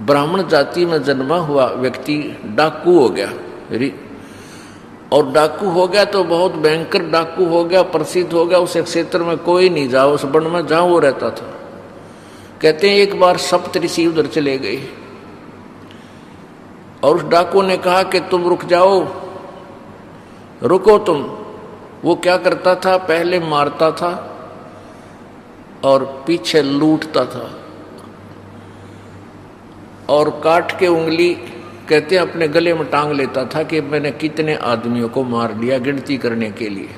ब्राह्मण जाति में जन्मा हुआ व्यक्ति डाकू हो गया, और डाकू हो गया तो बहुत भयंकर डाकू हो गया, प्रसिद्ध हो गया। उस क्षेत्र में कोई नहीं जाओ, उस वन में जहां वो रहता था। कहते हैं एक बार सप्तऋषि उधर चले गए और उस डाकू ने कहा कि तुम रुक जाओ, रुको तुम। वो क्या करता था, पहले मारता था और पीछे लूटता था और काट के उंगली कहते हैं अपने गले में टांग लेता था कि मैंने कितने आदमियों को मार दिया, गिनती करने के लिए।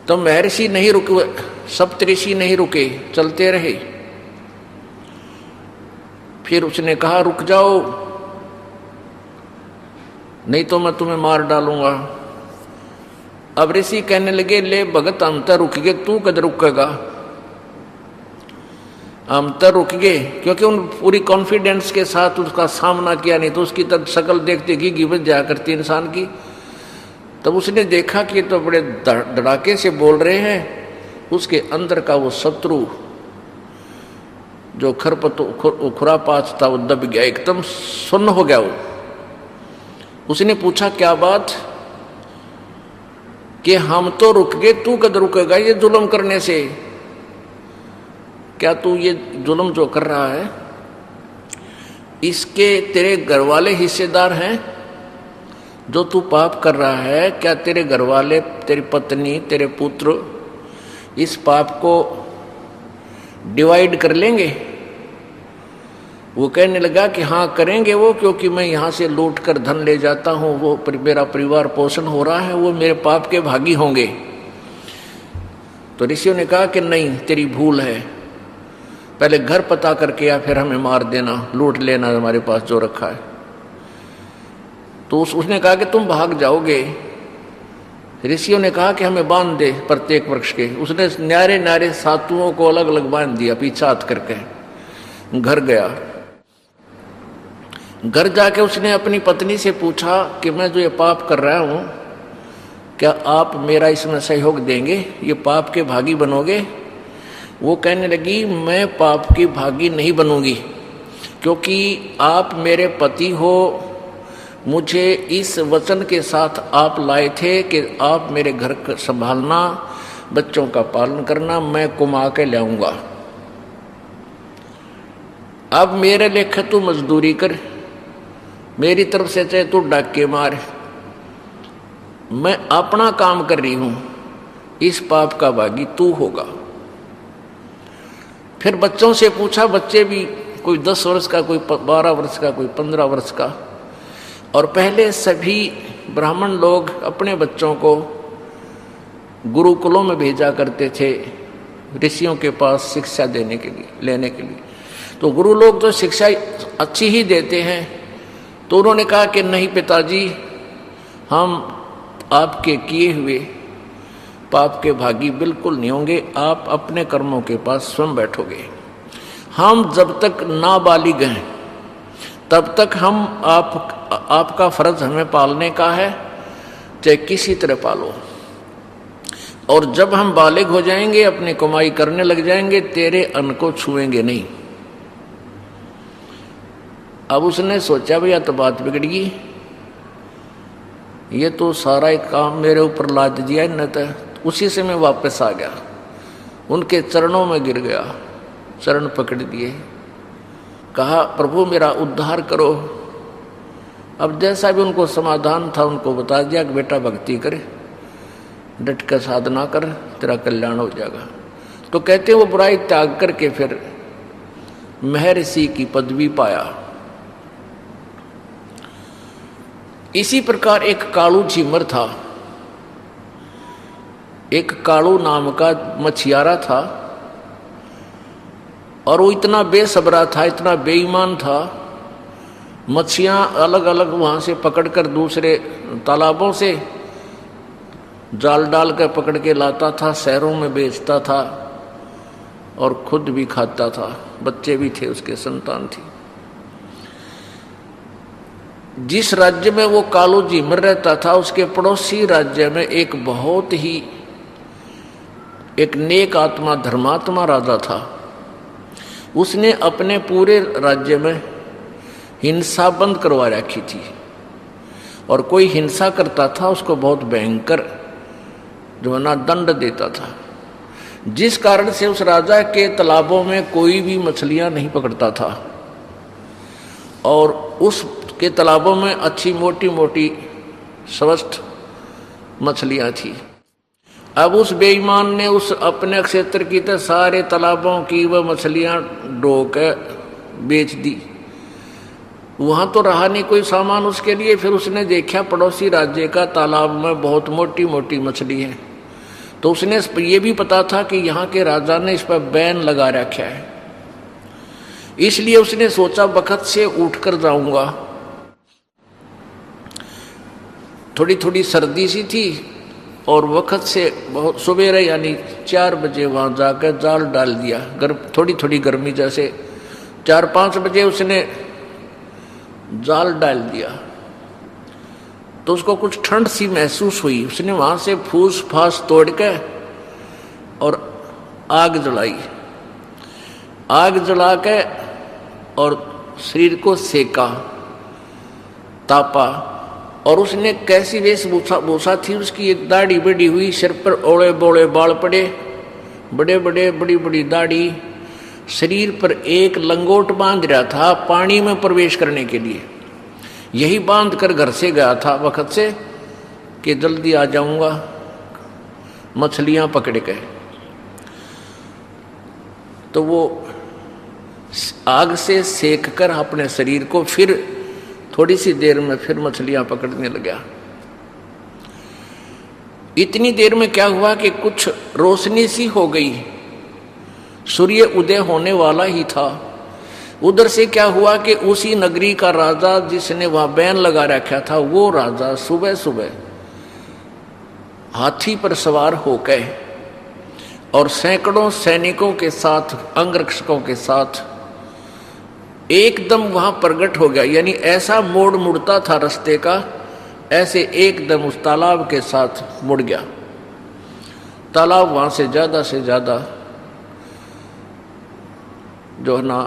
तो महर्षि नहीं रुके, सप्तऋषि नहीं रुके, चलते रहे। फिर उसने कहा रुक जाओ, नहीं तो मैं तुम्हें मार डालूंगा। अब ऋषि कहने लगे, ले भगत हम तो रुक गए, तू कद रुकेगा? हम तो रुक गए, क्योंकि उन पूरी कॉन्फिडेंस के साथ उसका सामना किया, नहीं तो उसकी तब शक्ल देखते घी बच जाया करती इंसान की। तब उसने देखा कि तो बड़े धड़ाके से बोल रहे हैं। उसके अंदर का वो शत्रु जो खुरापात था वो दब गया, एकदम सुन्न हो गया वो। उसने पूछा क्या बात, कि हम तो रुक गए, तू कद रुकेगा ये जुल्म करने से? क्या तू ये जुल्म जो कर रहा है इसके तेरे घर वाले हिस्सेदार हैं? जो तू पाप कर रहा है, क्या तेरे घर वाले, तेरी पत्नी, तेरे पुत्र इस पाप को डिवाइड कर लेंगे? वो कहने लगा कि हाँ करेंगे वो, क्योंकि मैं यहाँ से लूट कर धन ले जाता हूँ, वो मेरा परिवार पोषण हो रहा है, वो मेरे पाप के भागी होंगे। तो ऋषियों ने कहा कि नहीं, तेरी भूल है, पहले घर पता करके या फिर हमें मार देना, लूट लेना हमारे पास जो रखा है। तो उसने कहा कि तुम भाग जाओगे। ऋषियों ने कहा कि हमें बांध दे प्रत्येक वृक्ष के। उसने न्यारे न्यारे सातुओं को अलग अलग बांध दिया, पीछे हाथ करके घर गया। घर जाके उसने अपनी पत्नी से पूछा कि मैं जो ये पाप कर रहा हूं, क्या आप मेरा इसमें सहयोग देंगे, ये पाप के भागी बनोगे? वो कहने लगी मैं पाप की भागी नहीं बनूंगी, क्योंकि आप मेरे पति हो, मुझे इस वचन के साथ आप लाए थे कि आप मेरे घर का संभालना, बच्चों का पालन करना, मैं कमा के लाऊंगा। अब मेरे लेखे तू मजदूरी कर, मेरी तरफ से चाहे तू डाके मार, मैं अपना काम कर रही हूं, इस पाप का भागी तू होगा। फिर बच्चों से पूछा, बच्चे भी कोई 10 वर्ष का, कोई 12 वर्ष का, कोई 15 वर्ष का। और पहले सभी ब्राह्मण लोग अपने बच्चों को गुरुकुलों में भेजा करते थे ऋषियों के पास शिक्षा देने के लिए, लेने के लिए। तो गुरु लोग तो शिक्षा अच्छी ही देते हैं। तो उन्होंने कहा कि नहीं पिताजी, हम आपके किए हुए पाप के भागी बिल्कुल नहीं होंगे, आप अपने कर्मों के पास स्वयं बैठोगे। हम जब तक नाबालिग हैं तब तक हम आपका फर्ज हमें पालने का है, चाहे किसी तरह पालो। और जब हम बालिग हो जाएंगे, अपनी कमाई करने लग जाएंगे, तेरे अन्न को छुएंगे नहीं। अब उसने सोचा भैया तो बात बिगड़ गई, ये तो सारा एक काम मेरे ऊपर लाद दिया न। तो उसी से मैं वापस आ गया, उनके चरणों में गिर गया, चरण पकड़ दिए, कहा प्रभु मेरा उद्धार करो। अब जैसा भी उनको समाधान था उनको बता दिया कि बेटा भक्ति कर, डट कर साधना कर, तेरा कल्याण हो जाएगा। तो कहते वो बुराई त्याग करके फिर महर्षि की पदवी पाया। इसी प्रकार एक कालू झीमर था, एक कालू नाम का मछियारा था, और वो इतना बेसब्रा था, इतना बेईमान था, मछलियां अलग अलग वहां से पकड़कर दूसरे तालाबों से जाल डाल कर पकड़ के लाता था, शहरों में बेचता था और खुद भी खाता था, बच्चे भी थे, उसके संतान थी। जिस राज्य में वो कालू झीमर रहता था, उसके पड़ोसी राज्य में एक बहुत ही एक नेक आत्मा, धर्मात्मा राजा था। उसने अपने पूरे राज्य में हिंसा बंद करवा रखी थी, और कोई हिंसा करता था उसको बहुत भयंकर जो है ना दंड देता था, जिस कारण से उस राजा के तालाबों में कोई भी मछलियां नहीं पकड़ता था, और उसके तालाबों में अच्छी मोटी मोटी स्वस्थ मछलियां थी। अब उस बेईमान ने उस अपने क्षेत्र की तो सारे तालाबों की वह मछलियां ढो के बेच दी। वहां तो रहा नहीं कोई सामान उसके लिए। फिर उसने देखा पड़ोसी राज्य का तालाब में बहुत मोटी मोटी मछली है, तो उसने ये भी पता था कि यहाँ के राजा ने इस पर बैन लगा रखा है, इसलिए उसने सोचा वक्त से उठकर जाऊंगा। थोड़ी थोड़ी सर्दी सी थी और वक्त से बहुत सवेरे यानी 4 बजे वहां जाकर जाल डाल दिया। थोड़ी थोड़ी गर्मी, जैसे 4-5 बजे उसने जाल डाल दिया तो उसको कुछ ठंड सी महसूस हुई। उसने वहां से फूस फास तोड़ के और आग जलाई। आग जला के और शरीर को सेका, तापा, और उसने कैसी वेशभूषा थी उसकी, एक दाढ़ी बड़ी हुई, सिर पर ओले बोले बाल पड़े, बड़े बड़े बड़ी बड़ी दाढ़ी, शरीर पर एक लंगोट बांध रहा था पानी में प्रवेश करने के लिए। यही बांध कर घर से गया था वक्त से कि जल्दी आ जाऊंगा मछलियां पकड़ के। तो वो आग से सेक कर अपने शरीर को फिर थोड़ी सी देर में फिर मछलियां पकड़ने लगा। इतनी देर में क्या हुआ कि कुछ रोशनी सी हो गई, सूर्य उदय होने वाला ही था। उधर से क्या हुआ कि उसी नगरी का राजा जिसने वहां बैन लगा रखा था, वो राजा सुबह सुबह हाथी पर सवार होकर और सैकड़ों सैनिकों के साथ, अंगरक्षकों के साथ एकदम वहां प्रकट हो गया। यानी ऐसा मोड़ मुड़ता था रास्ते का, ऐसे एकदम उस तालाब के साथ मुड़ गया। तालाब वहां से ज्यादा जो है ना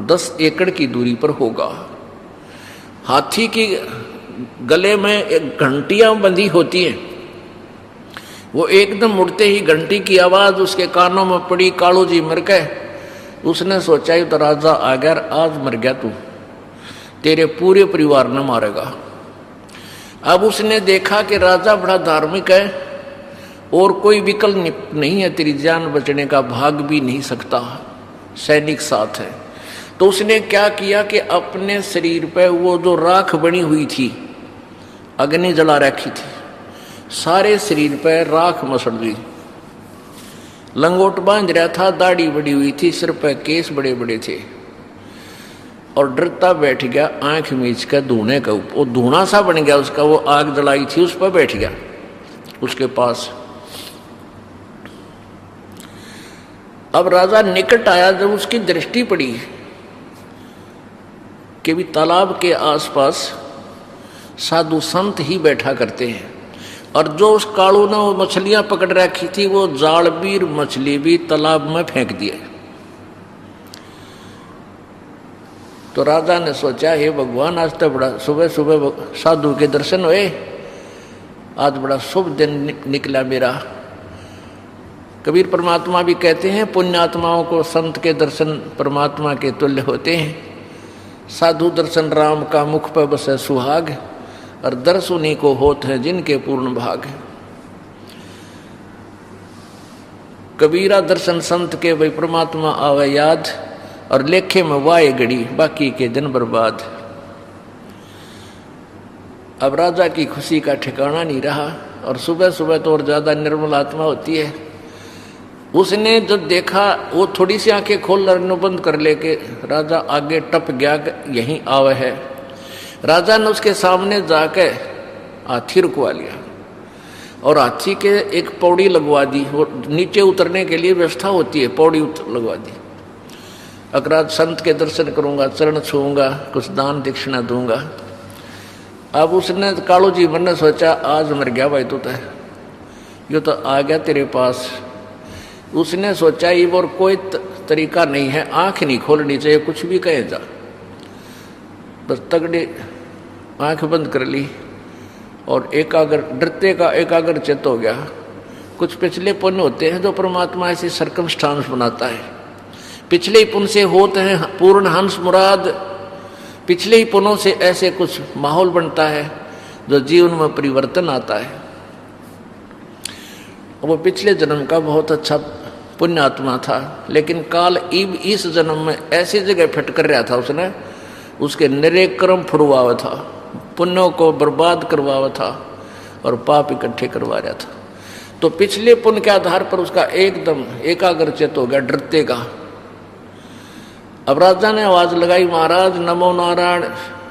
10 एकड़ की दूरी पर होगा। हाथी की गले में एक घंटियां बंधी होती हैं, वो एकदम मुड़ते ही घंटी की आवाज उसके कानों में पड़ी। कालू जी मर गए। उसने सोचा ये तो राजा आ गया, आज मर गया तू, तेरे पूरे परिवार ने मारेगा। अब उसने देखा कि राजा बड़ा धार्मिक है और कोई विकल्प नहीं है, तेरी जान बचने का, भाग भी नहीं सकता, सैनिक साथ है। तो उसने क्या किया कि अपने शरीर पे वो जो राख बनी हुई थी, अग्नि जला रखी थी, सारे शरीर पे राख मसड़ दी। लंगोट बांध रहा था, दाढ़ी बड़ी हुई थी, सिर पे केस बड़े बड़े थे, और डरता बैठ गया आंख मीच कर धूने का ऊपर। वो धूना सा बन गया उसका, वो आग जलाई थी उस पर बैठ गया उसके पास। अब राजा निकट आया, जब उसकी दृष्टि पड़ी कि भी तालाब के आसपास साधु संत ही बैठा करते हैं, और जो उस कालू ने वो मछलियां पकड़ रखी थी, वो जाल भी मछली भी तालाब में फेंक दिए। तो राजा ने सोचा, हे भगवान, आज तो बड़ा सुबह सुबह साधु के दर्शन हुए, आज बड़ा शुभ दिन निकला मेरा। कबीर परमात्मा भी कहते हैं, पुण्यात्माओं को संत के दर्शन परमात्मा के तुल्य होते हैं। साधु दर्शन राम का मुख पर बसे सुहाग, और दर्श उन्हीं को होत है जिनके पूर्ण भाग। कबीरा दर्शन संत के वही परमात्मा आवे याद, और लेखे में वाए घड़ी बाकी के दिन बर्बाद। अब राजा की खुशी का ठिकाना नहीं रहा, और सुबह सुबह तो और ज्यादा निर्मल आत्मा होती है। उसने जब देखा, वो थोड़ी सी आंखें खोल बंद कर लेके राजा आगे टप गया, यहीं आवे है। राजा ने उसके सामने जाके हाथी रुकवा लिया, और हाथी के एक पौड़ी लगवा दी। वो नीचे उतरने के लिए व्यवस्था होती है, पौड़ी लगवा दी। अगर आज संत के दर्शन करूंगा, चरण छूऊंगा, कुछ दान दक्षिणा दूंगा। अब उसने कालू जी मन ने सोचा, आज मर गया भाई तू, ये तो आ गया तेरे पास। उसने सोचा ये और कोई तरीका नहीं है, आंख नहीं खोलनी चाहिए, कुछ भी कहे जा, बस तगड़ी आंख बंद कर ली और एकाग्र, डरते का एकाग्र चित्त हो गया। कुछ पिछले पुण्य होते हैं जो परमात्मा ऐसी सर्कमस्टांस बनाता है, पिछले ही पुण्य से होते हैं पूर्ण हंस मुराद, पिछले ही पुण्यों से ऐसे कुछ माहौल बनता है जो जीवन में परिवर्तन आता है। वो पिछले जन्म का बहुत अच्छा पुण्य आत्मा था, लेकिन काल इस जन्म में ऐसी जगह फिट कर रहा था, उसने उसके निरे कर्म फुड़वावा था, पुण्यों को बर्बाद करवावा था और पाप इकट्ठे करवा रहा था। तो पिछले पुण्य के आधार पर उसका एकदम एकाग्रचित हो गया, डरते का। अब राजा ने आवाज लगाई, महाराज नमो नारायण,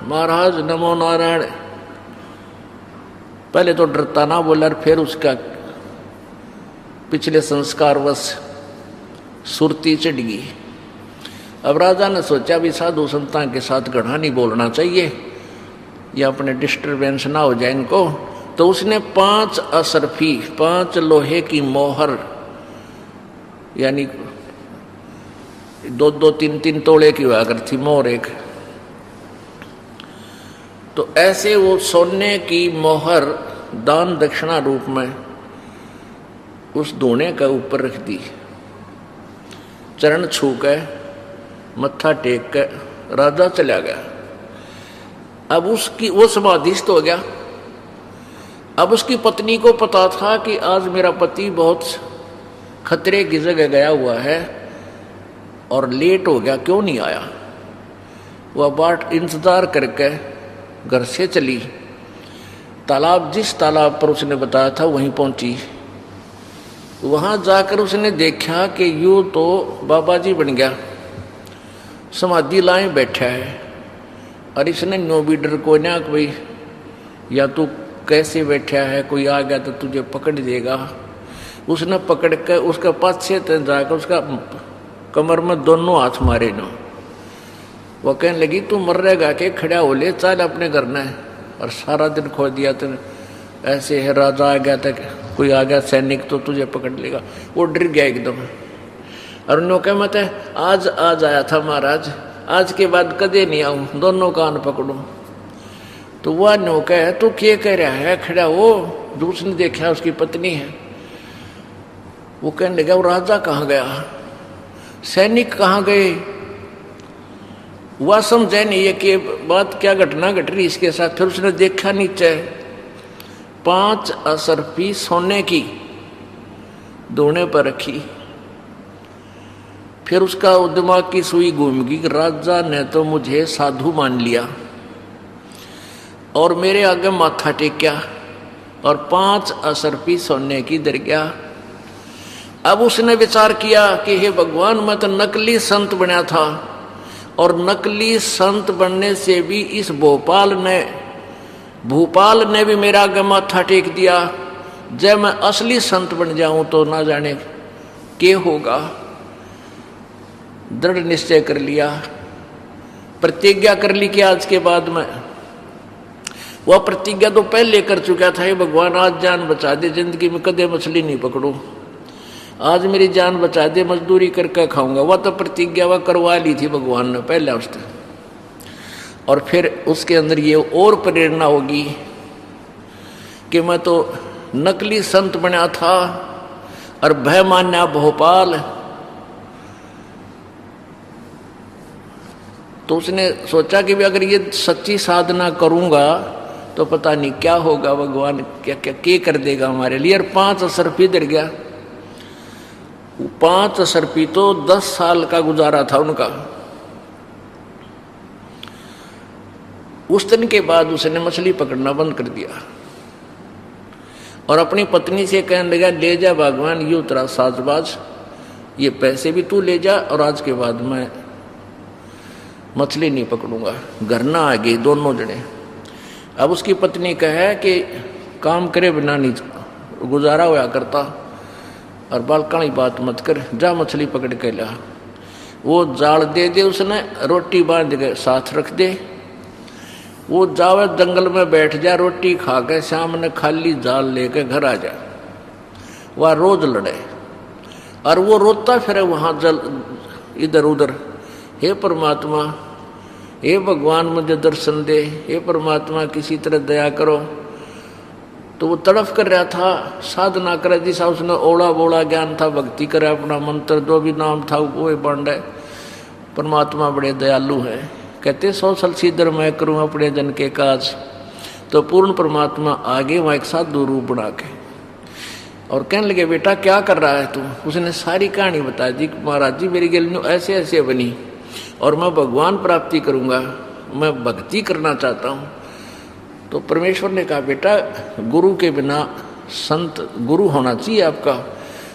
महाराज नमो नारायण। पहले तो डरता ना बोला, फिर उसका पिछले संस्कारवश सुरती चढ़ गई। अब राजा ने सोचा भी साधु संतान के साथ घड़ा नहीं बोलना चाहिए, या अपने डिस्टर्बेंस ना हो जाए इनको। तो उसने 5 असरफी, 5 लोहे की मोहर, यानी 2-2, 3-3 तोड़े की हुआ करती मोहर एक, तो ऐसे वो सोने की मोहर दान दक्षिणा रूप में उस धोने का ऊपर रख दी। चरण छू के मत्था टेक के राजा चला गया। अब उसकी वो समाधिस्थ हो गया। अब उसकी पत्नी को पता था कि आज मेरा पति बहुत खतरे की जगह गया हुआ है और लेट हो गया, क्यों नहीं आया। वह बाट इंतजार करके घर से चली, तालाब, जिस तालाब पर उसने बताया था वहीं पहुंची। वहां जाकर उसने देखा कि यूं तो बाबा जी बन गया, समाधि लाए बैठा है, और इसने नो भी डर को ना कोई, या तू कैसे बैठा है, कोई आ गया तो तुझे पकड़ देगा। उसने पकड़ कर उसका पाछे जाकर उसका कमर में दोनों हाथ मारे ना। वो कहने लगी तू मर रहेगा के, खड़ा हो ले, चल अपने घर में। और सारा दिन खो दिया तेने, ऐसे है राजा आ गया था, कोई आ गया सैनिक तो तुझे पकड़ लेगा। वो डर गया एकदम। और उन्होंने कहा मत आज आया था महाराज, आज के बाद कदे नहीं आऊं, दोनों कान पकड़ूं। तो वह नो कह तू क्या कह रहा है, खड़ा हो। जो उसने देखा उसकी पत्नी है। वो कहने लगा वो राजा कहाँ गया, सैनिक कहाँ गए। वह समझे नहीं है कि बात क्या घटना घट रही इसके साथ। फिर उसने देखा नीचे 5 असरफी सोने की दोने पर रखी। फिर उसका दिमाग की सुई घूम गई, राजा ने तो मुझे साधु मान लिया और मेरे आगे माथा टेक्या और 5 असरफी सोने की दर गया। अब उसने विचार किया कि हे भगवान, मैं तो नकली संत बना था, और नकली संत बनने से भी इस भूपाल ने भी मेरा आगे माथा टेक दिया। जब मैं असली संत बन जाऊं तो ना जाने क्या होगा। दृढ़ निश्चय कर लिया, प्रतिज्ञा कर ली कि आज के बाद में, वह प्रतिज्ञा तो पहले कर चुका था, हे भगवान आज जान बचा दे, जिंदगी में कदे मछली नहीं पकड़ू, आज मेरी जान बचा दे, मजदूरी करके खाऊंगा। वह तो प्रतिज्ञा वह करवा ली थी भगवान ने पहले उसने। और फिर उसके अंदर ये और प्रेरणा होगी कि मैं तो नकली संत बना था और भय मान्या भोपाल। तो उसने सोचा कि भी अगर ये सच्ची साधना करूंगा तो पता नहीं क्या होगा, भगवान क्या क्या कर देगा हमारे लिए। और 5 असरफी इधर गया। 5 असरफी तो 10 साल का गुजारा था उनका। उस दिन के बाद उसने मछली पकड़ना बंद कर दिया और अपनी पत्नी से कहने लगा, ले जा भगवान, ये उतरा साजबाज, ये पैसे भी तू ले जा और आज के बाद मैं मछली नहीं पकड़ूंगा। घर ना आ गई दोनों जने। अब उसकी पत्नी कहे कि काम करे बिना नहीं गुजारा हुआ करता, और बालकानी बात मत कर, जा मछली पकड़ के ला। वो जाल दे दे, उसने रोटी बांध के साथ रख दे, वो जावे जंगल में बैठ जा, रोटी खा के शाम ने खाली जाल लेके घर आ जा। वह रोज लड़े और वो रोता फिरे वहां इधर उधर, हे परमात्मा, हे भगवान मुझे दर्शन दे, हे परमात्मा किसी तरह दया करो। तो वो तड़फ कर रहा था, साधना करे, जिसा उसने ओला बोला ज्ञान था, भक्ति करे, अपना मंत्र जो भी नाम था वो बांट है। परमात्मा बड़े दयालु हैं, कहते 100 साल सीधर मैं करूं अपने जन के काज। तो पूर्ण परमात्मा आगे वहाँ एक साधु रूप बना के और कहने लगे, बेटा क्या कर रहा है तू? उसने सारी कहानी बता दी, महाराज जी मेरी गली ऐसे ऐसे बनी और मैं भगवान प्राप्ति करूंगा, मैं भक्ति करना चाहता हूँ। तो परमेश्वर ने कहा, बेटा गुरु के बिना संत गुरु होना चाहिए आपका,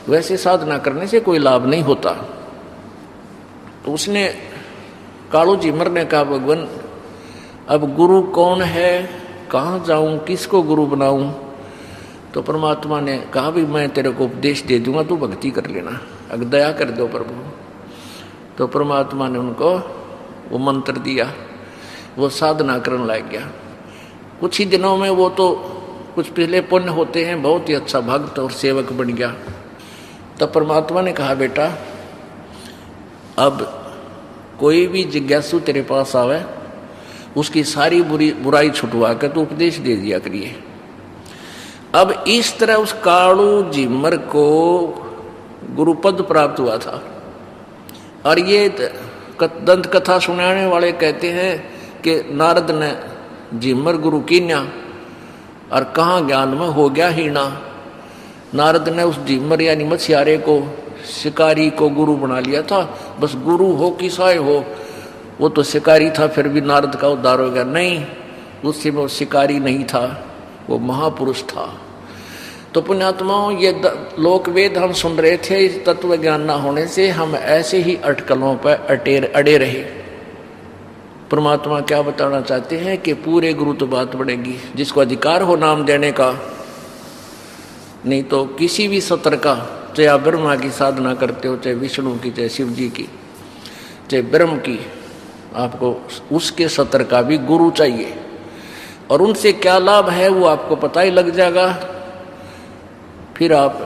वैसे साधना करने से कोई लाभ नहीं होता। तो उसने कालू झिमर ने कहा, भगवान अब गुरु कौन है, कहाँ जाऊं, किसको गुरु बनाऊं? तो परमात्मा ने कहा, भी मैं तेरे को उपदेश दे दूंगा, तू भक्ति कर लेना, अगर दया कर दो प्रभु। तो परमात्मा ने उनको वो मंत्र दिया, वो साधना करने लग गया। कुछ ही दिनों में वो तो कुछ पहले पुण्य होते हैं, बहुत ही अच्छा भक्त और सेवक बन गया। तब परमात्मा ने कहा, बेटा अब कोई भी जिज्ञासु तेरे पास आवे, उसकी सारी बुराई छुटवा कर तो उपदेश दे दिया करिए। अब इस तरह उस कालू झिमर को गुरुपद प्राप्त हुआ था। और ये दंत कथा सुनाने वाले कहते हैं कि नारद ने झिमर गुरु कीन्या और कहाँ ज्ञान में हो गया हीना। नारद ने उस झिमर यानी मछियारे को, शिकारी को गुरु बना लिया था। बस गुरु हो कि साय हो, वो तो शिकारी था, फिर भी नारद का उद्धार हो गया। नहीं, उससे वो शिकारी नहीं था, वो महापुरुष था। तो पुण्यात्माओं, ये लोक वेद हम सुन रहे थे, इस तत्व ज्ञान ना होने से हम ऐसे ही अटकलों पर अड़े रहे। परमात्मा क्या बताना चाहते हैं कि पूरे गुरु तो बात बढ़ेगी, जिसको अधिकार हो नाम देने का, नहीं तो किसी भी सत्र का, चाहे आप ब्रह्मा की साधना करते हो, चाहे विष्णु की, चाहे शिव जी की, चाहे ब्रह्म की, आपको उसके सत्र का भी गुरु चाहिए। और उनसे क्या लाभ है वो आपको पता ही लग जाएगा। फिर आप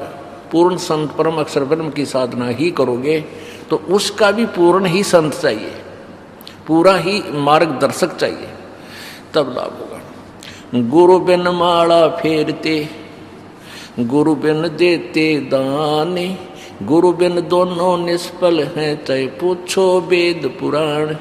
पूर्ण संत परम अक्षर ब्रह्म की साधना ही करोगे तो उसका भी पूर्ण ही संत चाहिए, पूरा ही मार्गदर्शक चाहिए, तब लाभ होगा। गुरु बिन माला फेरते, गुरु बिन देते दाने, गुरु बिन दोनों निष्फल हैं, चाहे पूछो वेद पुराण।